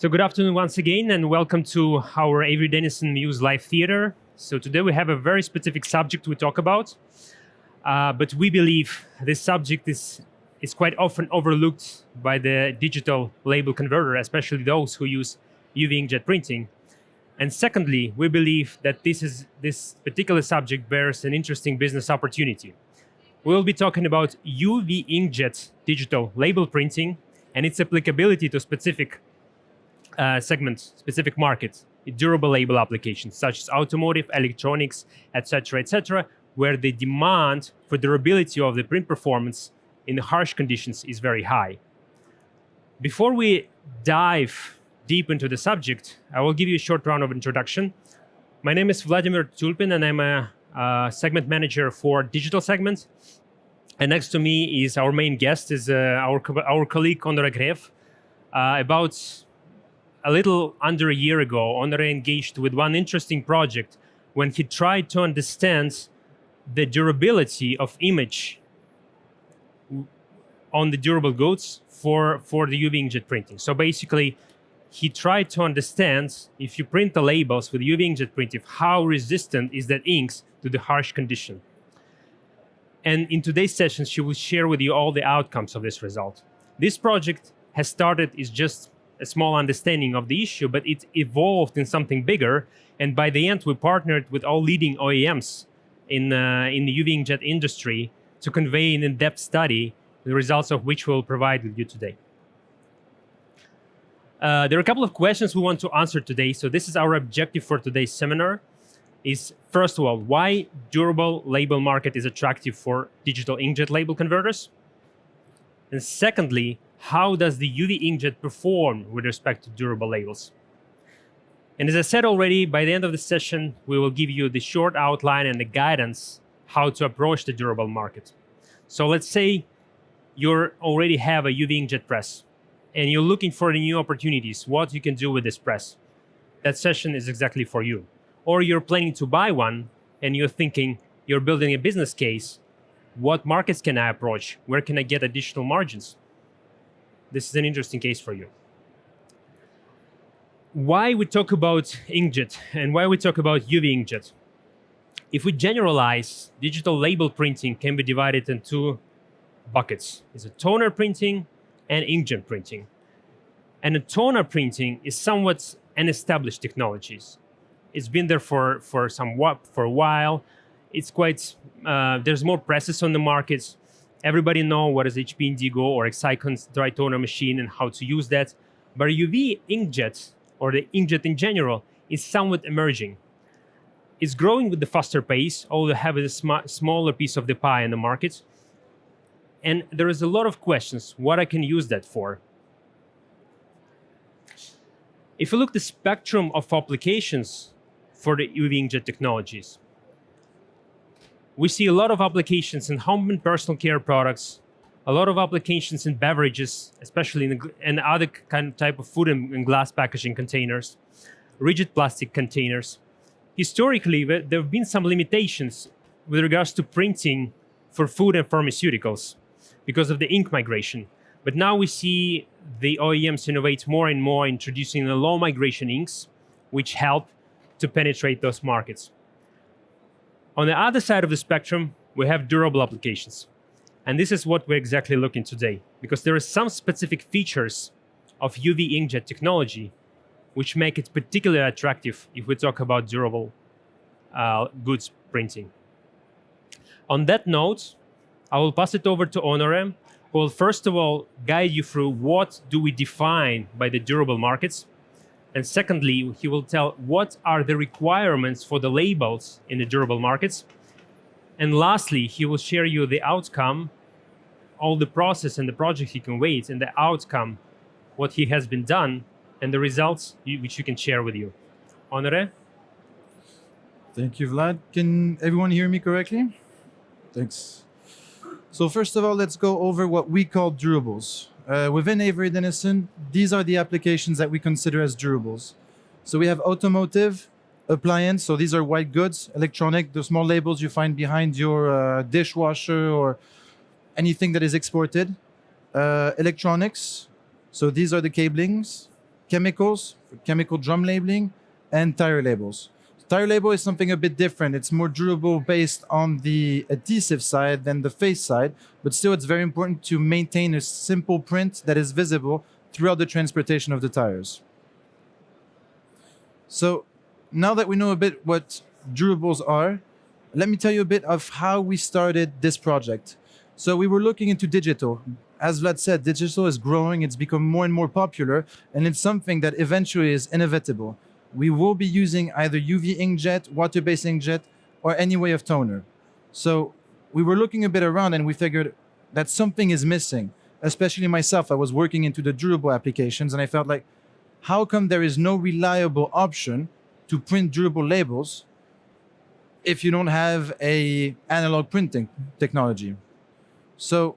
So good afternoon once again, and welcome to our Avery Dennison Muse Live Theater. So today we have a very specific subject to talk about, but we believe this subject is quite often overlooked by the digital label converter, especially those who use UV inkjet printing. And secondly, we believe that this particular subject bears an interesting business opportunity. We'll be talking about UV inkjet digital label printing and its applicability to specific segments, specific markets, durable label applications such as automotive, electronics, etc., where the demand for durability of the print performance in the harsh conditions is very high. Before we dive deep into the subject, I will give you a short round of introduction. My name is Vladimir Tulpin, and I'm a segment manager for digital segment. And next to me is our main guest, is our colleague Ondra Grev. About a little under a year ago, Ondra engaged with one interesting project when he tried to understand the durability of image on the durable goods for the UV inkjet printing. So basically, he tried to understand if you print the labels with UV inkjet printing, how resistant is that inks to the harsh condition. And in today's session, she will share with you all the outcomes of this result. This project has started is just a small understanding of the issue, but it evolved in something bigger. And by the end, we partnered with all leading OEMs in the UV inkjet industry to convey an in-depth study, the results of which we'll provide with you today. There are a couple of questions we want to answer today. So this is our objective for today's seminar. Is first of all, why durable label market is attractive for digital inkjet label converters? And secondly, how does the UV inkjet perform with respect to durable labels? And as I said already, by the end of the session, we will give you the short outline and the guidance how to approach the durable market. So let's say you already have a UV inkjet press and you're looking for the new opportunities, what you can do with this press. That session is exactly for you. Or you're planning to buy one and you're thinking, you're building a business case. What markets can I approach? Where can I get additional margins? This is an interesting case for you. Why we talk about inkjet and why we talk about UV inkjet? If we generalize, digital label printing can be divided into two buckets. It's a toner printing and inkjet printing. And a toner printing is somewhat an established technologies. It's been there for a while. It's quite, there's more presses on the markets. Everybody know what is HP Indigo or Excicon's dry toner machine and how to use that. But UV inkjet, or the inkjet in general, is somewhat emerging. It's growing with the faster pace, although have a smaller piece of the pie in the market. And there is a lot of questions, what I can use that for. If you look at the spectrum of applications for the UV inkjet technologies, we see a lot of applications in home and personal care products, a lot of applications in beverages, especially in other type of food and glass packaging containers, rigid plastic containers. Historically, there have been some limitations with regards to printing for food and pharmaceuticals because of the ink migration. But now we see the OEMs innovate more and more, introducing the low migration inks, which help to penetrate those markets. On the other side of the spectrum, we have durable applications. And this is what we're exactly looking today, because there are some specific features of UV inkjet technology which make it particularly attractive if we talk about durable goods printing. On that note, I will pass it over to Ondra, who will first of all guide you through what do we define by the durable markets. And secondly, he will tell what are the requirements for the labels in the durable markets. And lastly, he will share you the outcome, all the process and the project he can wait, and the outcome, what he has been done, and the results which you can share with you. Ondra? Thank you, Vlad. Can everyone hear me correctly? Thanks. So first of all, let's go over what we call durables. Within Avery Dennison, these are the applications that we consider as durables. So we have automotive, appliance, so these are white goods, electronic, the small labels you find behind your dishwasher or anything that is exported. Electronics, so these are the cablings, chemicals, for chemical drum labeling, and tire labels. Tire label is something a bit different. It's more durable based on the adhesive side than the face side, but still it's very important to maintain a simple print that is visible throughout the transportation of the tires. So now that we know a bit what durables are, let me tell you a bit of how we started this project. So we were looking into digital. As Vlad said, digital is growing, it's become more and more popular, and it's something that eventually is inevitable. We will be using either UV inkjet, water-based inkjet, or any way of toner. So we were looking a bit around and we figured that something is missing. Especially myself, I was working into the durable applications and I felt like, how come there is no reliable option to print durable labels if you don't have a analog printing technology? So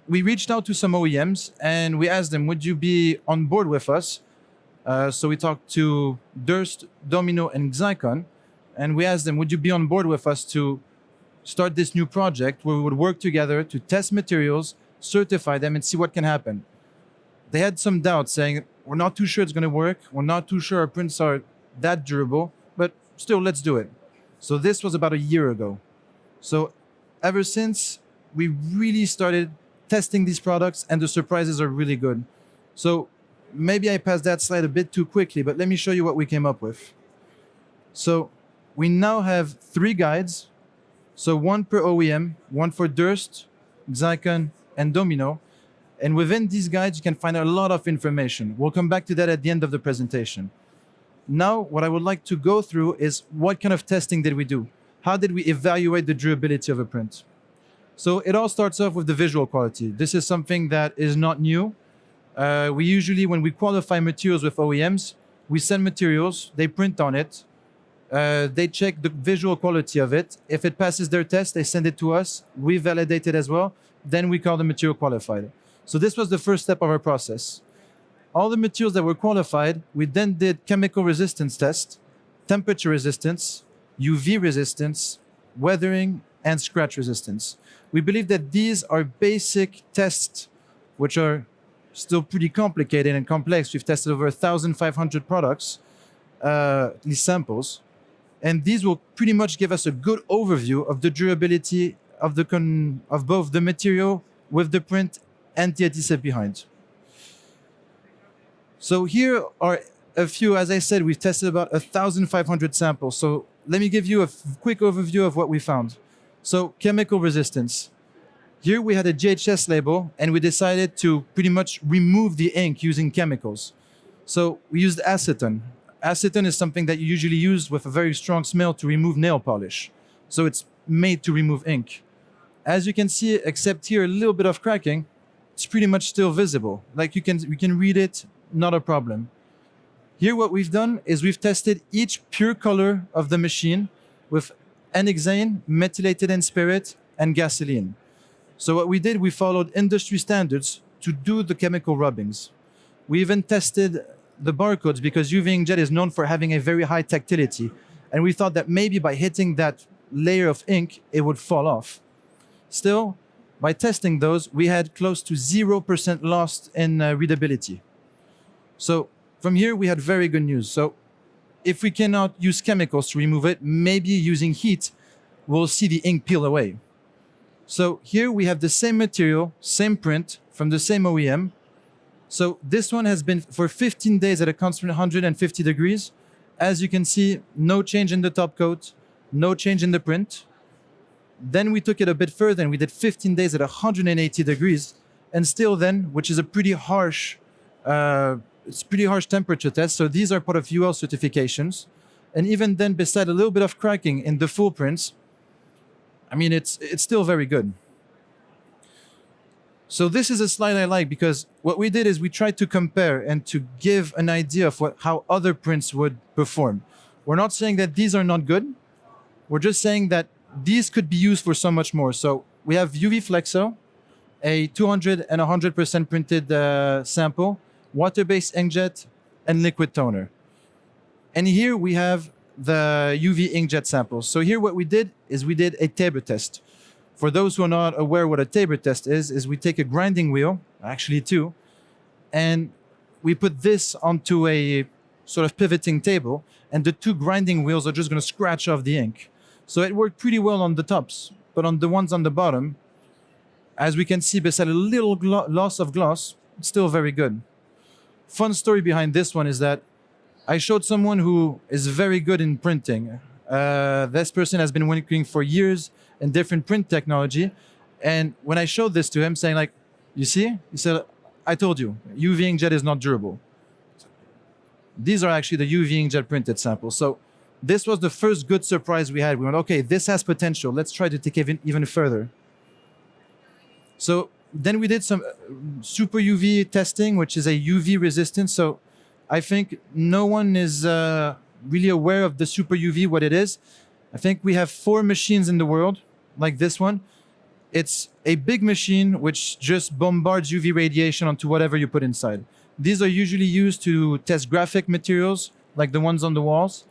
we reached out to some OEMs and we asked them, would you be on board with us? So we talked to Durst, Domino, and Xicon, and we asked them, would you be on board with us to start this new project where we would work together to test materials, certify them, and see what can happen? They had some doubts, saying, we're not too sure it's going to work. We're not too sure our prints are that durable, but still, let's do it. So this was about a year ago. So ever since, we really started testing these products, and the surprises are really good. So maybe I passed that slide a bit too quickly, but let me show you what we came up with. So we now have 3 guides. So one per OEM, one for Durst, Xicon, and Domino. And within these guides, you can find a lot of information. We'll come back to that at the end of the presentation. Now, what I would like to go through is what kind of testing did we do? How did we evaluate the durability of a print? So it all starts off with the visual quality. This is something that is not new. We usually, when we qualify materials with OEMs, we send materials, they print on it, they check the visual quality of it. If it passes their test, they send it to us, we validate it as well, then we call the material qualified. So this was the first step of our process. All the materials that were qualified, we then did chemical resistance test, temperature resistance, UV resistance, weathering, and scratch resistance. We believe that these are basic tests which are still pretty complicated and complex. We've tested over 1,500 products, these samples, and these will pretty much give us a good overview of the durability of both the material with the print and the adhesive behind. So here are a few. As I said, we've tested about 1,500 samples. So let me give you a quick overview of what we found. So chemical resistance. Here we had a GHS label and we decided to pretty much remove the ink using chemicals. So we used acetone. Acetone is something that you usually use with a very strong smell to remove nail polish. So it's made to remove ink. As you can see, except here a little bit of cracking, it's pretty much still visible. Like we can read it, not a problem. Here what we've done is we've tested each pure color of the machine with N-hexane, methylated in spirit, and gasoline. So what we did, we followed industry standards to do the chemical rubbings. We even tested the barcodes because UV inkjet is known for having a very high tactility. And we thought that maybe by hitting that layer of ink, it would fall off. Still, by testing those, we had close to 0% lost in readability. So from here, we had very good news. So if we cannot use chemicals to remove it, maybe using heat, we'll see the ink peel away. So here we have the same material, same print from the same OEM. So this one has been for 15 days at a constant 150 degrees. As you can see, no change in the top coat, no change in the print. Then we took it a bit further and we did 15 days at 180 degrees. And still then, which is a pretty harsh, temperature test. So these are part of UL certifications. And even then, beside a little bit of cracking in the full prints, I mean, it's still very good. So this is a slide I like because what we did is we tried to compare and to give an idea of how other prints would perform. We're not saying that these are not good. We're just saying that these could be used for so much more. So we have UV Flexo, a 200 and 100% printed sample, water-based inkjet, and liquid toner. And here we have the UV inkjet samples. So here what we did is we did a Tabor test. For those who are not aware what a Tabor test is we take a grinding wheel, actually 2, and we put this onto a sort of pivoting table, and the two grinding wheels are just going to scratch off the ink. So it worked pretty well on the tops, but on the ones on the bottom, as we can see, beside a little loss of gloss, it's still very good. Fun story behind this one is that I showed someone who is very good in printing. This person has been working for years in different print technology. And when I showed this to him, saying like, you see, he said, I told you, UV inkjet is not durable. These are actually the UV inkjet printed samples. So this was the first good surprise we had. We went, okay, this has potential. Let's try to take it even further. So then we did some super UV testing, which is a UV resistance. So I think no one is really aware of the super UV, what it is. I think we have 4 machines in the world, like this one. It's a big machine which just bombards UV radiation onto whatever you put inside. These are usually used to test graphic materials, like the ones on the walls,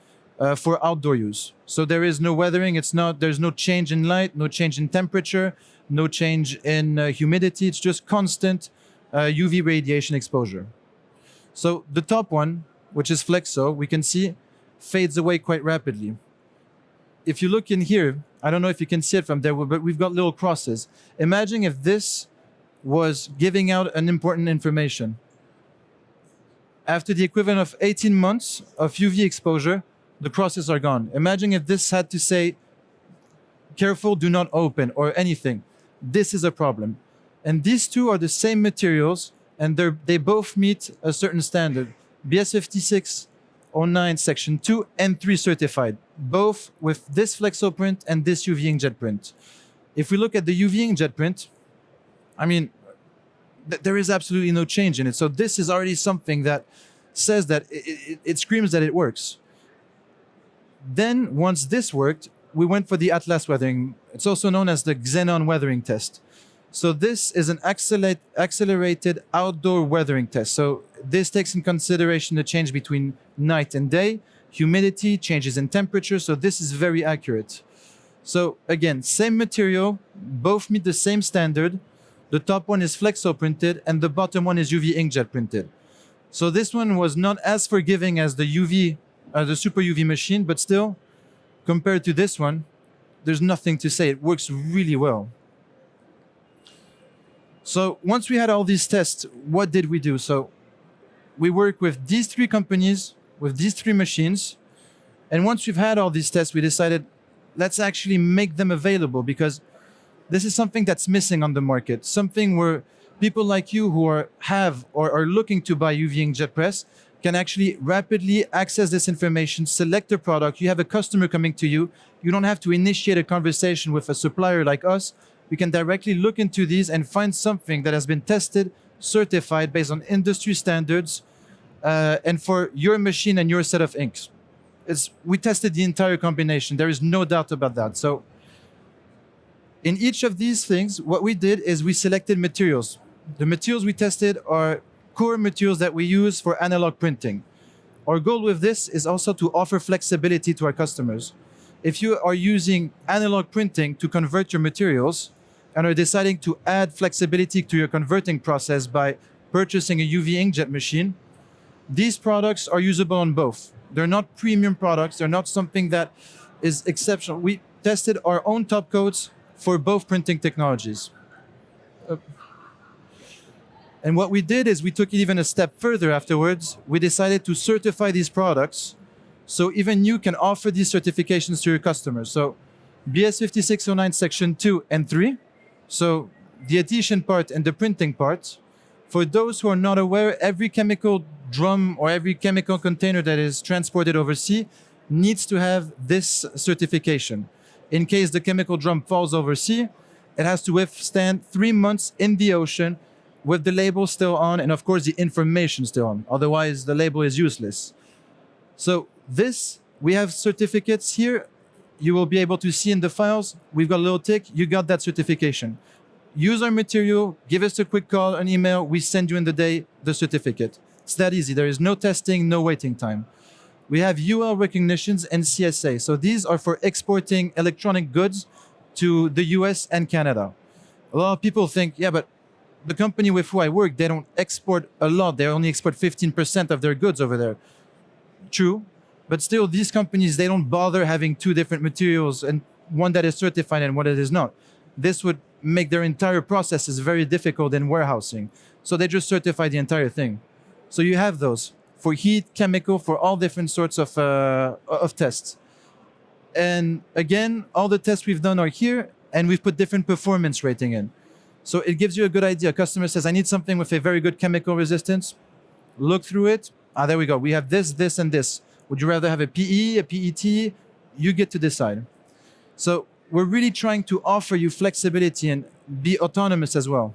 for outdoor use. So there is no weathering. There's no change in light, no change in temperature, no change in humidity. It's just constant UV radiation exposure. So the top one, which is Flexo, we can see fades away quite rapidly. If you look in here, I don't know if you can see it from there, but we've got little crosses. Imagine if this was giving out an important information. After the equivalent of 18 months of UV exposure, the crosses are gone. Imagine if this had to say, careful, do not open, or anything. This is a problem. And these two are the same materials, and they both meet a certain standard. BS 5609 section 2 and 3 certified, both with this Flexo print and this UV inkjet print. If we look at the UV inkjet print, I mean, there is absolutely no change in it. So this is already something that says that it screams that it works. Then once this worked, we went for the Atlas weathering. It's also known as the xenon weathering test. So this is an accelerated outdoor weathering test. So this takes in consideration the change between night and day, humidity, changes in temperature. So this is very accurate. So again, same material, both meet the same standard. The top one is Flexo printed and the bottom one is UV inkjet printed. So this one was not as forgiving as the the super UV machine, but still, compared to this one, there's nothing to say. It works really well. So once we had all these tests, what did we do? So we work with these 3 companies, with these 3 machines. And once we've had all these tests, we decided, let's actually make them available, because this is something that's missing on the market. Something where people like you who are looking to buy UV inkjet press can actually rapidly access this information, select a product. You have a customer coming to you. You don't have to initiate a conversation with a supplier like us. You can directly look into these and find something that has been tested, certified based on industry standards, and for your machine and your set of inks. We tested the entire combination. There is no doubt about that. So in each of these things, what we did is we selected materials. The materials we tested are core materials that we use for analog printing. Our goal with this is also to offer flexibility to our customers. If you are using analog printing to convert your materials and are deciding to add flexibility to your converting process by purchasing a UV inkjet machine, these products are usable on both. They're not premium products. They're not something that is exceptional. We tested our own top coats for both printing technologies. And what we did is we took it even a step further afterwards. We decided to certify these products so even you can offer these certifications to your customers. So BS 5609 section 2 and 3. So the adhesion part and the printing part. For those who are not aware, every chemical drum or every chemical container that is transported overseas needs to have this certification. In case the chemical drum falls overseas, it has to withstand 3 months in the ocean with the label still on and of course the information still on. Otherwise the label is useless. So we have certificates here. You will be able to see in the files. We've got a little tick. You got that certification. Use our material, give us a quick call, an email. We send you in the day the certificate. It's that easy. There is no testing, no waiting time. We have UL recognitions and CSA. So these are for exporting electronic goods to the US and Canada. A lot of people think, yeah, but the company with who I work, they don't export a lot. They only export 15% of their goods over there. True, but still, these companies, they don't bother having two different materials and one that is certified and one that is not. This would make their entire processes very difficult in warehousing. So they just certify the entire thing. So you have those for heat, chemical, for all different sorts of tests. And again, all the tests we've done are here, and we've put different performance rating in. So it gives you a good idea. A customer says, I need something with a very good chemical resistance. Look through it. There we go. We have this, this, and this. Would you rather have a PE, a PET? You get to decide. So we're really trying to offer you flexibility and be autonomous as well.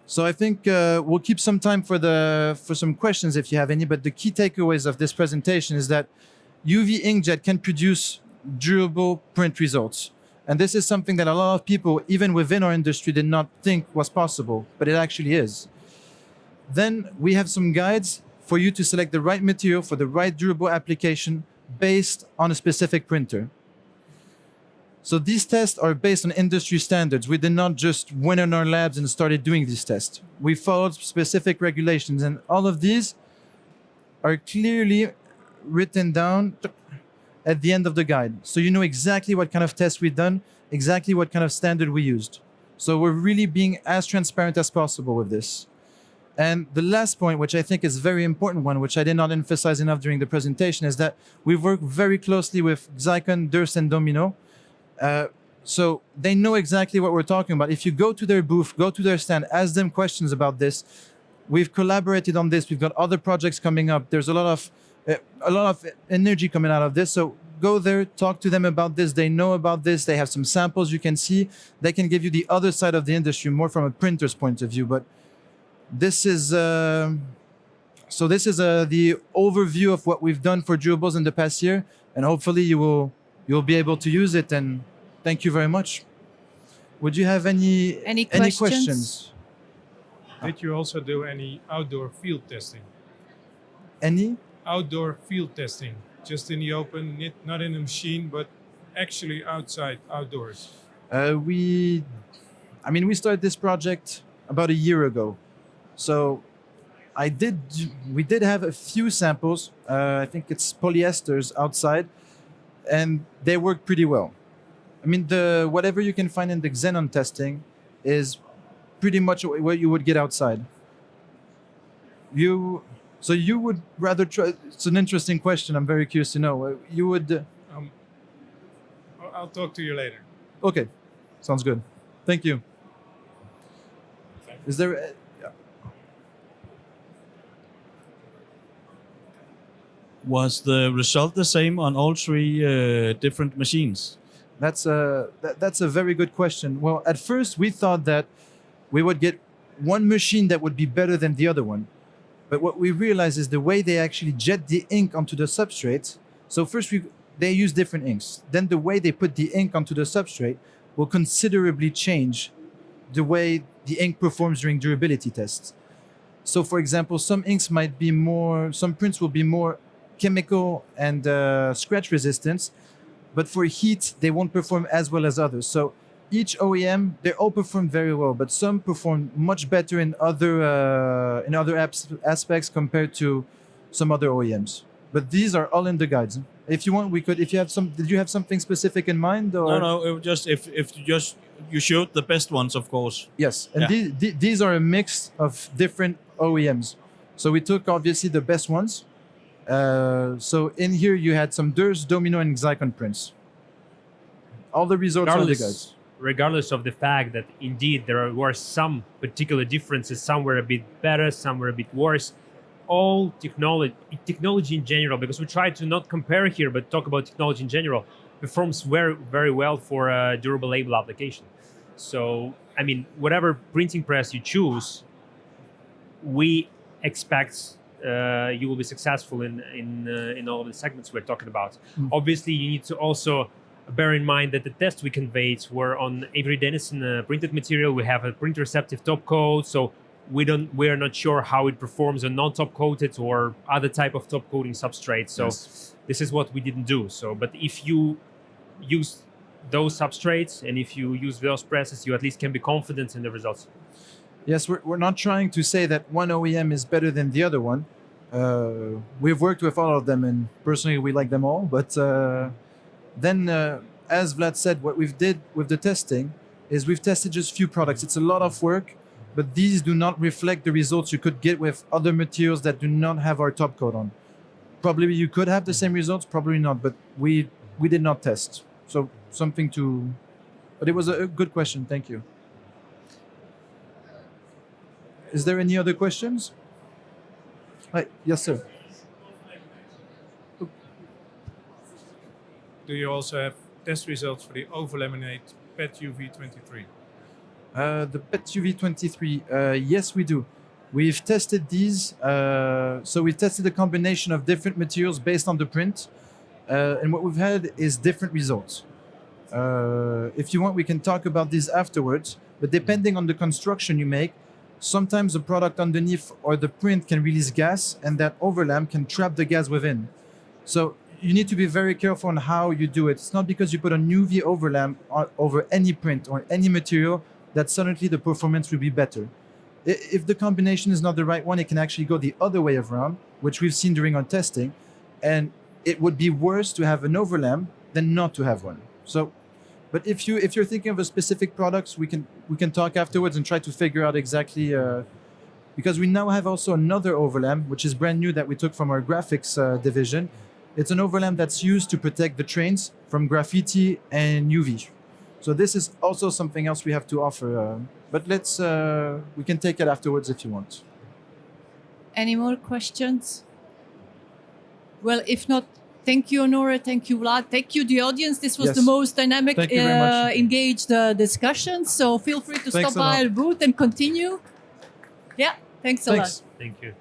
So I think we'll keep some time for some questions if you have any. But the key takeaways of this presentation is that UV inkjet can produce durable print results. And this is something that a lot of people, even within our industry, did not think was possible, but it actually is. Then we have some guides for you to select the right material for the right durable application based on a specific printer. So these tests are based on industry standards. We did not just went in our labs and started doing these tests. We followed specific regulations, and all of these are clearly written down at the end of the guide. So you know exactly what kind of tests we've done, exactly what kind of standard we used. So we're really being as transparent as possible with this. And the last point, which I think is a very important one, which I did not emphasize enough during the presentation, is that we've worked very closely with Zycon, Durst, and Domino. So they know exactly what we're talking about. If you go to their booth, go to their stand, ask them questions about this. We've collaborated on this. We've got other projects coming up. There's a lot of energy coming out of this. So go there, talk to them about this. They know about this. They have some samples you can see. They can give you the other side of the industry, more from a printer's point of view. But this is the overview of what we've done for durables in the past year, and hopefully you'll be able to use it. And thank you very much. Would you have any questions? Did you also do any outdoor field testing? Any? Outdoor field testing, just in the open, not in a machine, but actually outside, outdoors. We started this project about a year ago. So we did have a few samples. I think it's polyesters outside, and they work pretty well. I mean, whatever you can find in the xenon testing is pretty much what you would get outside. So you would rather try? It's an interesting question. I'm very curious to know. You would? I'll talk to you later. Okay, sounds good. Thank you. Is there? Was the result the same on all three different machines? That's a very good question. Well, at first we thought that we would get one machine that would be better than the other one. But what we realized is the way they actually jet the ink onto the substrate. So first they use different inks. Then the way they put the ink onto the substrate will considerably change the way the ink performs during durability tests. So for example, some prints will be more chemical and scratch resistance, but for heat, they won't perform as well as others. So each OEM, they all perform very well, but some perform much better in other aspects compared to some other OEMs. But these are all in the guides. If you want, we could. If you have did you have something specific in mind? Or? No. It was just if you showed the best ones, of course. Yes, and these are a mix of different OEMs. So we took obviously the best ones. So in here you had some Durst, Domino, and Zycon prints. All the results are the guides. Regardless of the fact that indeed there were some particular differences, some were a bit better, some were a bit worse. All technology in general, because we try to not compare here, but talk about technology in general, performs very, very well for a durable label application. So, I mean, whatever printing press you choose, we expect you will be successful in all of the segments we're talking about. Mm. Obviously, you need to also bear in mind that the tests we conveyed were on Avery Dennison printed material. We have a print receptive top coat, so we are not sure how it performs on non-top coated or other type of top coating substrate. So yes. This is what we didn't do. So, but if you use those substrates, and if you use those presses, you at least can be confident in the results. Yes, we're not trying to say that one OEM is better than the other one. We've worked with all of them, and personally, we like them all. But then, as Vlad said, what we've did with the testing is we've tested just few products. It's a lot of work, but these do not reflect the results you could get with other materials that do not have our top coat on. Probably you could have the same results, probably not, but we did not test. So something to, but it was a good question. Thank you. Is there any other questions? Hi, yes, sir. Do you also have test results for the overlaminate PET UV23? The PET UV23, yes, we do. We've tested these. So we've tested a combination of different materials based on the print. And what we've had is different results. If you want, we can talk about these afterwards. But depending on the construction you make, sometimes the product underneath or the print can release gas, and that overlam can trap the gas within. So you need to be very careful on how you do it. It's not because you put a UV overlam over any print or any material that suddenly the performance will be better. If the combination is not the right one, it can actually go the other way around, which we've seen during our testing. And it would be worse to have an overlam than not to have one. So, but if you're thinking of a specific products, we can talk afterwards and try to figure out exactly, because we now have also another overlam, which is brand new that we took from our graphics division. It's an overlam that's used to protect the trains from graffiti and UV. So this is also something else we have to offer. But we can take it afterwards if you want. Any more questions? Well, if not, thank you, Honore. Thank you, Vlad. Thank you, the audience. This was Yes. the most dynamic, Thank you very much. engaged discussion. So feel free to Thanks stop a lot. by our booth and continue. Yeah, thanks a lot. Thanks. Thank you.